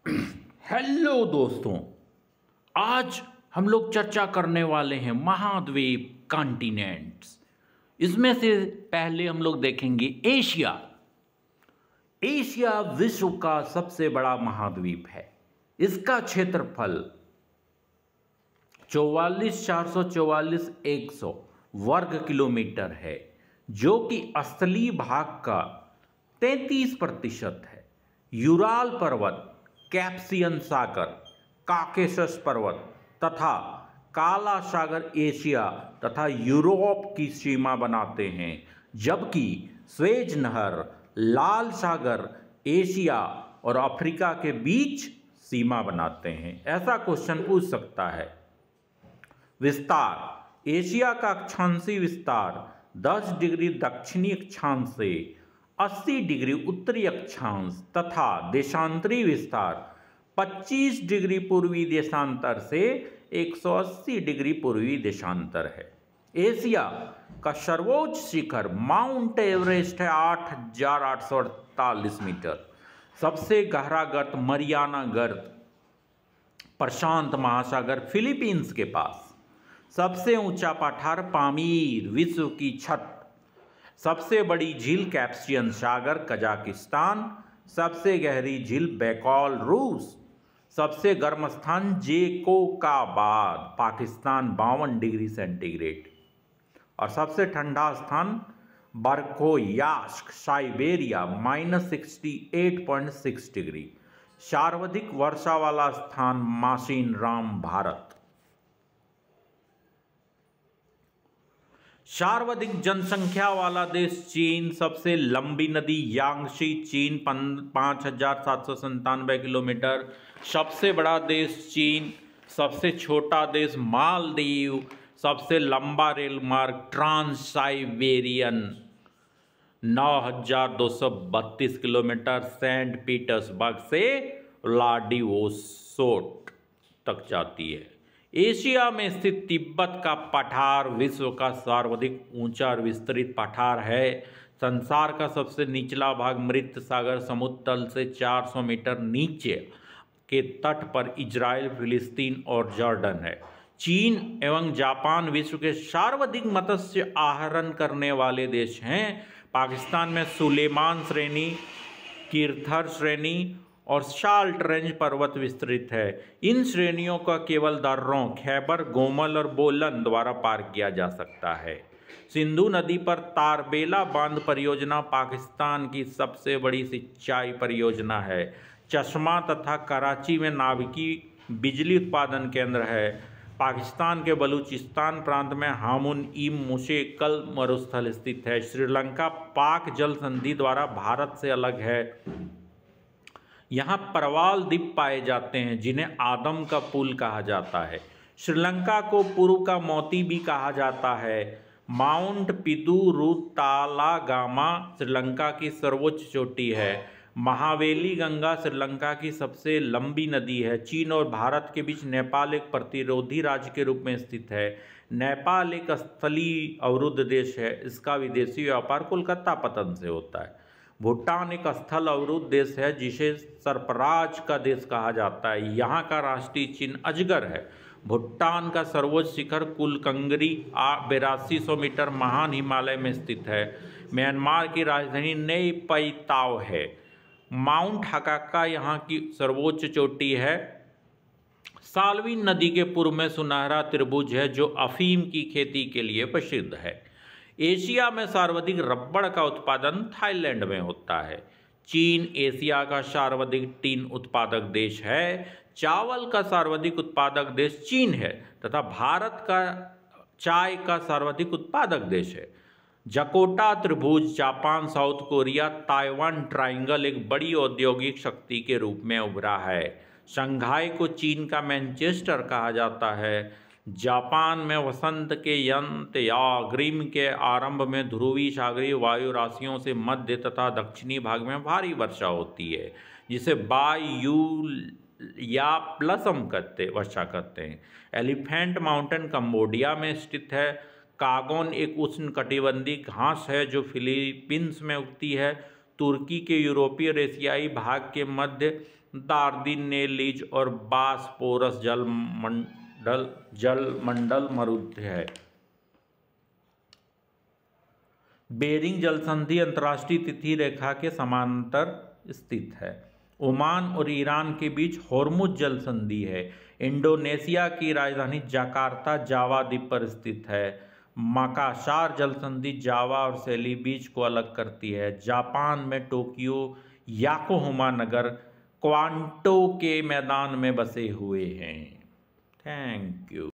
Hello दोस्तों, आज हम लोग चर्चा करने वाले हैं महाद्वीप कॉन्टिनेंट्स। इसमें से पहले हम लोग देखेंगे एशिया। एशिया विश्व का सबसे बड़ा महाद्वीप है। इसका क्षेत्रफल 44,444,100 वर्ग किलोमीटर है, जो कि स्थलीय भाग का 33% है। यूराल पर्वत, कैस्पियन सागर, काकेशस पर्वत तथा काला सागर एशिया तथा यूरोप की सीमा बनाते हैं, जबकि स्वेज नहर, लाल सागर एशिया और अफ्रीका के बीच सीमा बनाते हैं। ऐसा क्वेश्चन पूछ सकता है। विस्तार: एशिया का अक्षांशीय विस्तार 10 डिग्री दक्षिणी अक्षांश से 80 डिग्री उत्तरी अक्षांश तथा देशांतरी विस्तार 25 डिग्री पूर्वी देशांतर से 180 डिग्री पूर्वी देशांतर है। एशिया का सर्वोच्च शिखर माउंट एवरेस्ट है 8,848 मीटर। सबसे गहरा गर्त मरियाना गर्त प्रशांत महासागर फिलीपींस के पास। सबसे ऊंचा पठार पामीर विश्व की छत। सबसे बड़ी झील कैस्पियन सागर कजाकिस्तान। सबसे गहरी झील बैकॉल रूस। सबसे गर्म स्थान जेकोकाबाद पाकिस्तान 52 डिग्री सेंटीग्रेड। और सबसे ठंडा स्थान बर्कोयास्क साइबेरिया -68.6 डिग्री। सर्वाधिक वर्षा वाला स्थान मासिन राम भारत। सर्वाधिक जनसंख्या वाला देश चीन। सबसे लंबी नदी यांगशी चीन 5,797 किलोमीटर। सबसे बड़ा देश चीन। सबसे छोटा देश मालदीव। सबसे लंबा रेल मार्ग Trans Siberian 9,232 kilometre Saint Petersburg से व्लादिवोस्तोक तक जाती है। एशिया में स्थित तिब्बत का पठार विश्व का सर्वाधिक ऊंचा और विस्तृत पठार है। संसार का सबसे निचला भाग मृत सागर समुद्र तल से 400 मीटर नीचे के तट पर इजराइल, फिलिस्तीन और जॉर्डन है। चीन एवं जापान विश्व के सर्वाधिक मत्स्य आहरण करने वाले देश हैं। पाकिस्तान में सुलेमान श्रेणी, किरथर श्रेणी और साल्ट रेंज पर्वत विस्तृत है। इन श्रेणियों का केवल दर्रों, खैबर, गोमल और बोलन द्वारा पार किया जा सकता है। सिंधु नदी पर तारबेला बांध परियोजना पाकिस्तान की सबसे बड़ी सिंचाई परियोजना है। चश्मा तथा कराची में नाभिकीय बिजली उत्पादन केंद्र है। पाकिस्तान के बलूचिस्तान प्रांत में हामुन ई मुशेकल मरुस्थल स्थित है। श्रीलंका पाक जल संधि द्वारा भारत से अलग है। यहाँ प्रवाल द्वीप पाए जाते हैं, जिन्हें आदम का पुल कहा जाता है। श्रीलंका को पूर्व का मोती भी कहा जाता है। माउंट पिदुरुतालागामा श्रीलंका की सर्वोच्च चोटी है। महावेली गंगा श्रीलंका की सबसे लंबी नदी है। चीन और भारत के बीच नेपाल एक प्रतिरोधी राज्य के रूप में स्थित है। नेपाल एक स्थलीय अवरुद्ध देश है। इसका विदेशी व्यापार कोलकाता पतन से होता है। भूटान एक स्थल अवरुद्ध देश है, जिसे सरफराज का देश कहा जाता है। यहाँ का राष्ट्रीय चिन्ह अजगर है। भूटान का सर्वोच्च शिखर कुलकंगरी 8200 मीटर महान हिमालय में स्थित है। म्यांमार की राजधानी नई पई ताव है। माउंट हकाका यहाँ की सर्वोच्च चोटी है। साल्विन नदी के पूर्व में सुनहरा त्रिभुज है, जो अफीम की खेती के लिए प्रसिद्ध है। एशिया में सर्वाधिक रबड़ का उत्पादन थाईलैंड में होता है। चीन एशिया का सर्वाधिक टीन उत्पादक देश है। चावल का सर्वाधिक उत्पादक देश चीन है तथा भारत का चाय का सर्वाधिक उत्पादक देश है। जकोटा त्रिभुज Japan, south Korea, Taiwan triangle एक बड़ी औद्योगिक शक्ति के रूप में उभरा है। शंघाई को चीन का मैनचेस्टर कहा जाता है। जापान में वसंत के अंत या ग्रीष्म के आरंभ में ध्रुवीय सागरीय वायु राशियों से मध्य तथा दक्षिणी भाग में भारी वर्षा होती है, जिसे बायुयाप्लसम वर्षा कहते हैं। एलिफेंट माउंटेन कंबोडिया में स्थित है। कागोन एक उष्णकटिबंधीय घास है जो फिलीपींस में उगती है। तुर्की के यूरोपीय और एशियाई भाग के मध्य दार्दिनेलीज और बासपोरस जलमंडल मरुस्थल है। बेरिंग जलसंधि अंतर्राष्ट्रीय तिथि रेखा के समांतर स्थित है। ओमान और ईरान के बीच होर्मुज जलसंधि है। इंडोनेशिया की राजधानी जकार्ता जावा द्वीप पर स्थित है। माकासार जलसंधि जावा और सेली बीच को अलग करती है। जापान में टोक्यो याकोहामा नगर क्वांटो के मैदान में बसे हुए हैं। Thank you.